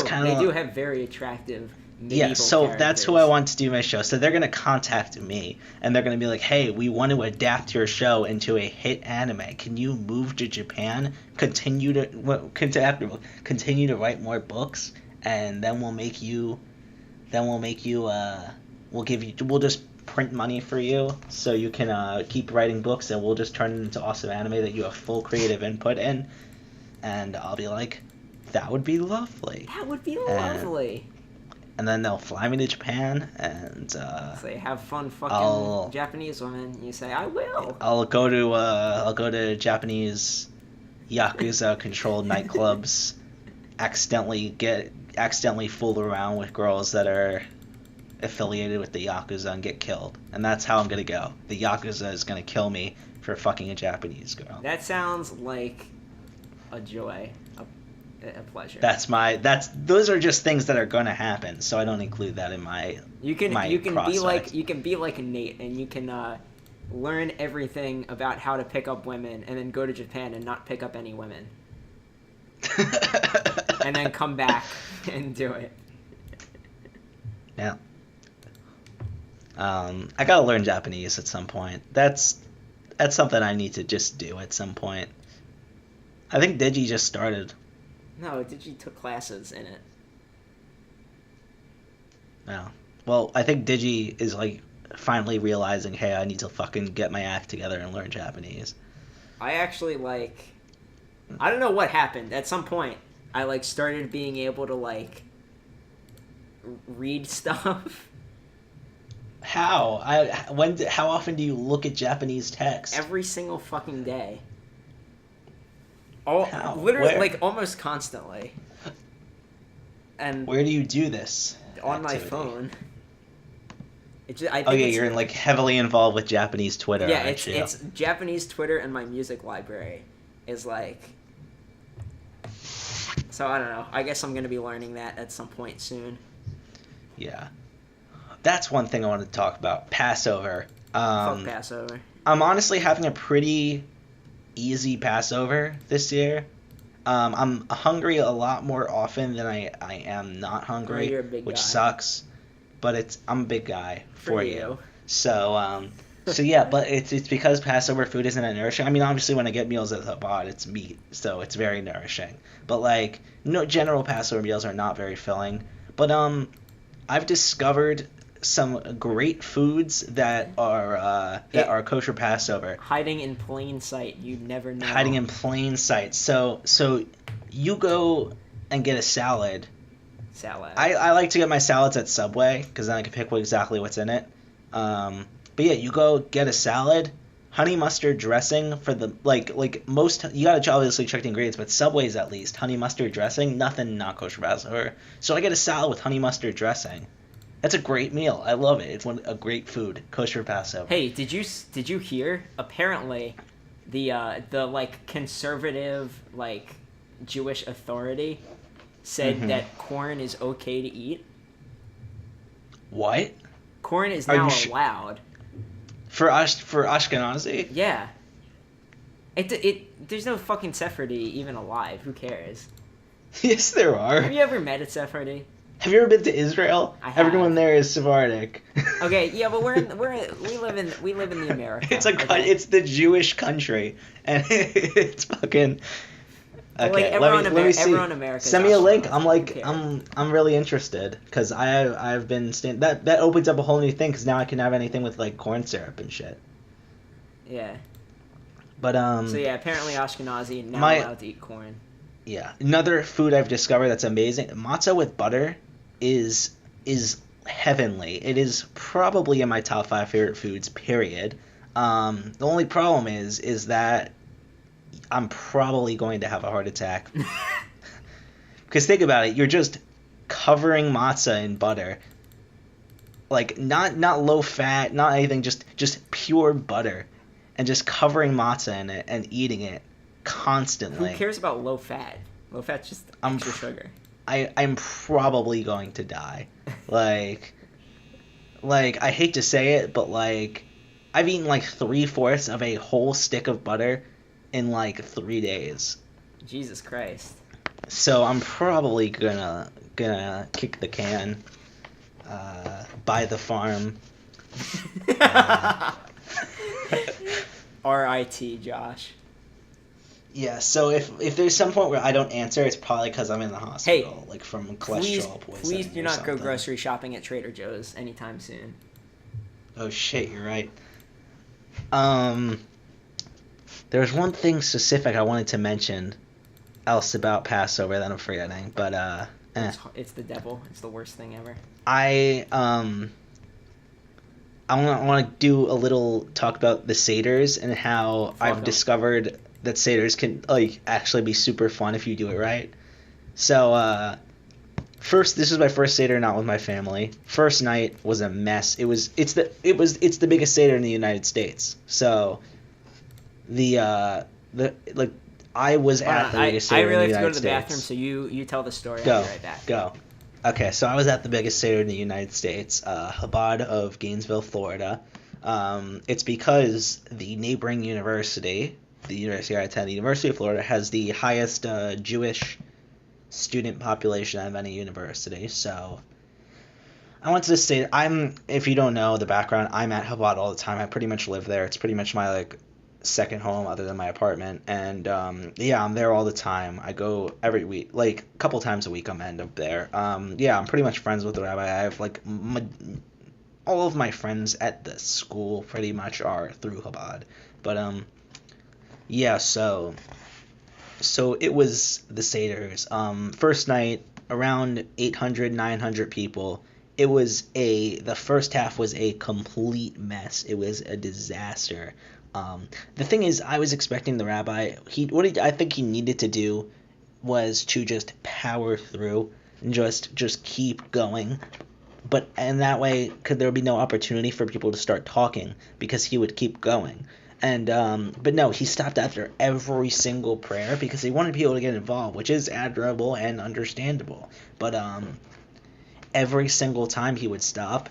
have very attractive medieval so characters. That's who I want to do my show. So they're gonna contact me and they're gonna be like, "Hey, we want to adapt your show into a hit anime. Can you move to Japan? Continue to write more books, and then we'll just print money for you so you can keep writing books, and we'll just turn it into awesome anime that you have full creative input in." And I'll be like, "That would be lovely." That would be lovely. And then they'll fly me to Japan, and say, have fun fucking Japanese women. You say, I will. I'll go to Japanese Yakuza controlled nightclubs, accidentally fool around with girls that are affiliated with the Yakuza and get killed. And that's how I'm gonna go. The Yakuza is gonna kill me for fucking a Japanese girl. That sounds like a joy. A pleasure. Those are just things that are going to happen, so I don't include that in my prospect. You can be like Nate, and you can learn everything about how to pick up women, and then go to Japan and not pick up any women, and then come back and do it. Yeah. I gotta learn Japanese at some point. That's something I need to just do at some point. I think Digi just started. No, Digi took classes in it. No. Well, I think Digi is like finally realizing, hey, I need to fucking get my act together and learn Japanese. I actually I don't know what happened. At some point, I started being able to read stuff. How? How often do you look at Japanese text? Every single fucking day. How? Literally, Where? Almost constantly. And where do you do this? On activity? my phone. You're heavily involved with Japanese Twitter. Yeah, it's Japanese Twitter, and my music library is So I don't know. I guess I'm gonna be learning that at some point soon. Yeah, that's one thing I wanted to talk about. Passover. Fuck Passover. I'm honestly having a pretty easy Passover this year. I'm hungry a lot more often than I am not hungry, you're a big which guy. Sucks. But I'm a big guy for you. So yeah, but it's because Passover food isn't that nourishing. I mean, obviously when I get meals at the bod, it's meat, so it's very nourishing. But general Passover meals are not very filling. But I've discovered some great foods that are kosher Passover. Hiding in plain sight, you never know. Hiding in plain sight. So you go and get a salad. I like to get my salads at Subway because then I can pick exactly what's in it. But yeah, you go get a salad, honey mustard dressing for the most. You gotta obviously check the ingredients, but Subway's at least honey mustard dressing. Nothing not kosher Passover. So I get a salad with honey mustard dressing. That's a great meal. I love it. It's a great food. Kosher Passover. Hey, did you hear? Apparently, the like conservative like Jewish authority said Mhm. that corn is okay to eat. What? Corn is Are now you allowed. For Ashkenazi? Yeah. It there's no fucking Sephardi even alive. Who cares? Yes, there are. Have you ever met a Sephardi? Have you ever been to Israel? I have. Everyone there is Sephardic. Okay, yeah, but we live in the America. It's the Jewish country, and it's fucking. But, Okay, like, let me see. everyone in America. Send me a link. Who I'm like, cares? I'm really interested because I've been that opens up a whole new thing because now I can have anything with like corn syrup and shit. Yeah. But So yeah, apparently Ashkenazi now allowed to eat corn. Yeah, another food I've discovered that's amazing. Matzah with butter is heavenly. It is probably in my top 5 favorite foods. Period. The only problem is that I'm probably going to have a heart attack. Because think about it, you're just covering matzah in butter. Like not low fat, not anything, just pure butter, and just covering matzah in it and eating it constantly. Who cares about low fat? Low fat's just extra sugar. I'm probably going to die. like I hate to say it, but like I've eaten like 3/4 of a whole stick of butter in like 3 days. Jesus Christ. So I'm probably gonna kick the can, buy the farm. R.I.T. Josh. Yeah, so if there's some point where I don't answer, it's probably because I'm in the hospital, like from cholesterol poisoning. Please do not go something. grocery shopping at Trader Joe's anytime soon. Oh shit, you're right. There was one thing specific I wanted to mention else about Passover that I'm forgetting, but It's the devil. It's the worst thing ever. I want to do a little talk about the seders and how I've discovered that seders can like actually be super fun if you do it right. So first, this was my first seder not with my family. First night was a mess. It's the biggest seder in the United States. So I was at the biggest seder in the United States. I really have to go to the bathroom, so you tell the story. Go. I'll be right back. Go. Okay, so I was at the biggest seder in the United States, Chabad of Gainesville, Florida. It's because the neighboring university, the university I attend, the University of Florida, has the highest Jewish student population out of any university. So I went to the seder. If you don't know the background, I'm at Chabad all the time. I pretty much live there. It's pretty much my like second home other than my apartment, and I'm there all the time. I go every week, like a couple times a week. I'm end up there. I'm pretty much friends with the rabbi. I have like all of my friends at the school pretty much are through Chabad, but so it was the seders. First night around 800 900 people. The first half was a complete mess. It was a disaster. The thing is, I was expecting the rabbi. I think he needed to do was to just power through and just keep going. But in that way, there would be no opportunity for people to start talking because he would keep going. And but no, he stopped after every single prayer because he wanted people to get involved, which is admirable and understandable. But every single time he would stop,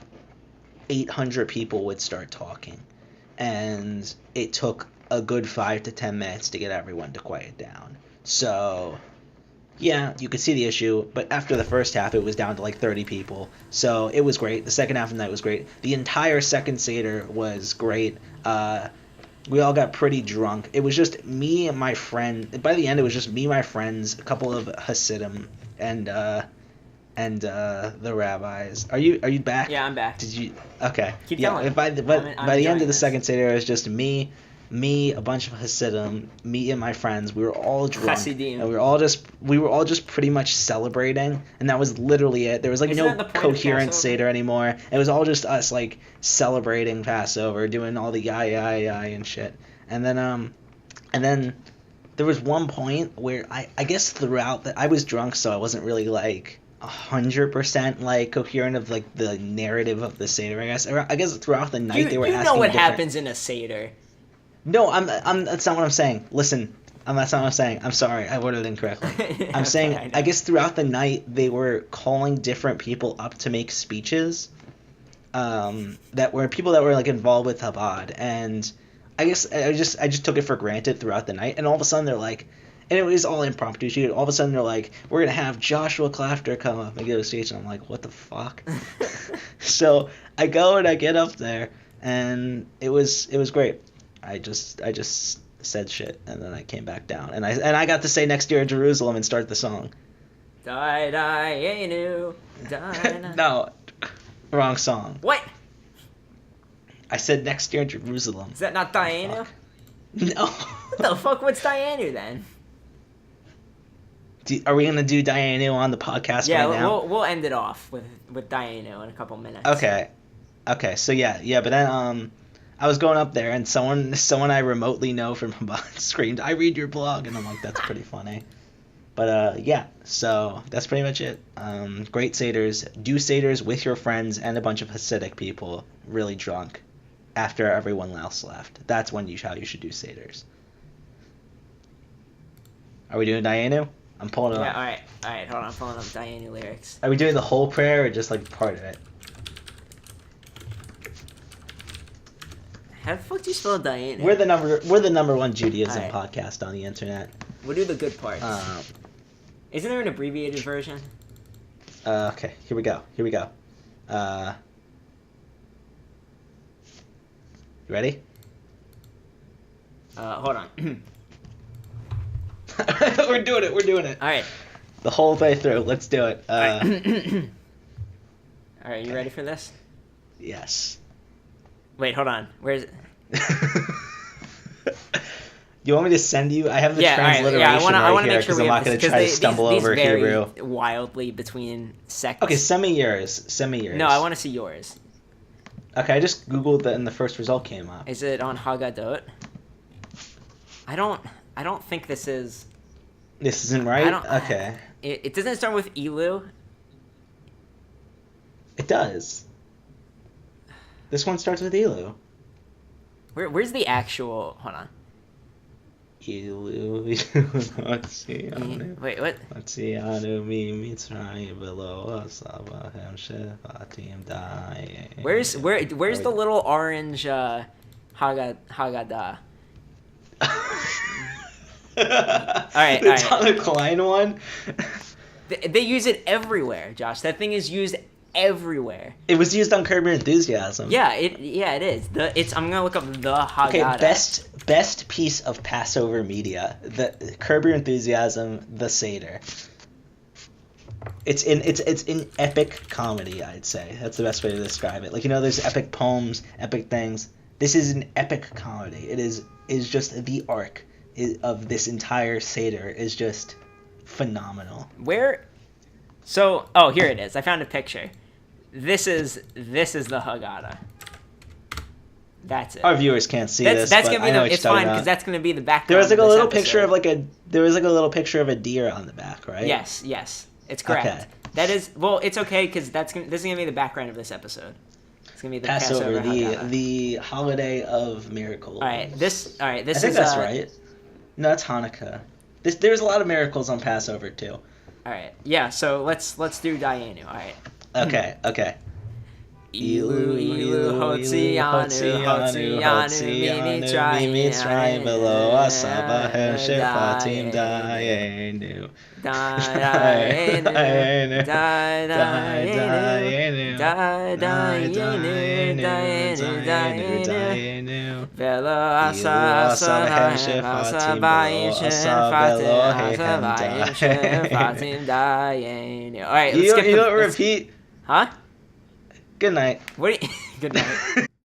800 people would start talking. And it took a good 5 to 10 minutes to get everyone to quiet down. So, yeah, you could see the issue, but after the first half, it was down to like 30 people. So it was great. The second half of the night was great. The entire second Seder was great. We all got pretty drunk. It was just me and my friend. By the end, it was just me, my friends, a couple of Hasidim, and the rabbis. Are you back? Yeah, I'm back. Did you? Okay. Keep yeah. going. By the end of the second Seder, it was just me, a bunch of Hasidim, me and my friends. We were all drunk, Hasidim. and we were all just pretty much celebrating, and that was literally it. There was like Isn't no that the point of coherent Passover? Seder anymore. It was all just us like celebrating Passover, doing all the yah and shit, and then there was one point where I guess throughout that I was drunk, so I wasn't really like 100% like coherent of like the narrative of the Seder. I guess throughout the night they were You asking know what different... happens in a Seder. No, that's not what I'm saying. Listen, that's not what I'm saying. I'm sorry, I worded it incorrectly. I'm saying I guess throughout the night they were calling different people up to make speeches. That were people that were like involved with Chabad, and I guess I just took it for granted throughout the night, and all of a sudden they're like, and it was all impromptu shit. All of a sudden they're like, we're gonna have Joshua Clafter come up and give a speech, and I'm like, what the fuck? So I go and I get up there, and it was great. I just said shit, and then I came back down, and I got to say Next Year in Jerusalem and start the song. Dayenu. No, wrong song. What? I said Next Year in Jerusalem. Is that not Dayenu? No. What the fuck? What's Dayenu then? Are we gonna do Dayenu on the podcast Yeah, right now? we'll end it off with Dayenu in a couple minutes. Okay. So yeah. But then I was going up there, and someone I remotely know from Chabad screamed, "I read your blog," and I'm like, that's pretty funny. But yeah, so that's pretty much it. Great Seders. Do Seders with your friends and a bunch of Hasidic people, really drunk, after everyone else left. That's how you should do Seders. Are we doing Dayenu? I'm pulling it up. Yeah, alright, hold on, I'm pulling up Dayenu lyrics. Are we doing the whole prayer or just like part of it? How the fuck do you spell Dayenu? We're the number one Judaism podcast on the internet. We'll do the good parts. Isn't there an abbreviated version? Okay, here we go. You ready? Hold on. We're doing it. Alright. The whole way through. Let's do it. Alright, you ready for this? Yes. Wait, hold on. Where is it? You want me to send you? I have the transliteration I want to here make sure because we I'm not have going this, to try to stumble these over vary Hebrew. wildly between sects. Okay, send me yours. No, I want to see yours. Okay, I just googled that and the first result came up. Is it on Haggadot? I don't think this is. This isn't right? Okay. It doesn't start with Elu. It does. This one starts with Elu. Where's the actual? Hold on. Elu. Let's see. Wait, what? Let's see. Where's the little orange Haggadah? Alright. The Tana Klein one? They use it everywhere, Josh. That thing is used everywhere. It was used on Curb Your Enthusiasm. Yeah, it is. I'm gonna look up the Haggadah. Okay, best piece of Passover media. The Curb Your Enthusiasm, the Seder. It's in epic comedy, I'd say. That's the best way to describe it. Like, there's epic poems, epic things. This is an epic comedy. It is just the arc of this entire Seder is just phenomenal. Where? So, here it is. I found a picture. This is the Haggadah. That's it. Our viewers can't see this. That's but gonna be it's fine because that's gonna be the background. There was like a little picture of a little picture of a deer on the back, right? Yes, it's correct. Okay. That is it's okay because this is gonna be the background of this episode. It's gonna be the Passover, Haggadah. the holiday of miracles. All right, this I is. think that's right. No, it's Hanukkah. There's a lot of miracles on Passover too. All right, yeah. So let's do Dayenu. All right. Okay. Ilu Hotzianu Mitzrayim v'lo asa b'hem shefatim Dayenu. Dayenu. V'lo asa b'hem shefatim Dayenu. All right, let's skip. You don't repeat. Huh? Good night. What? Good night.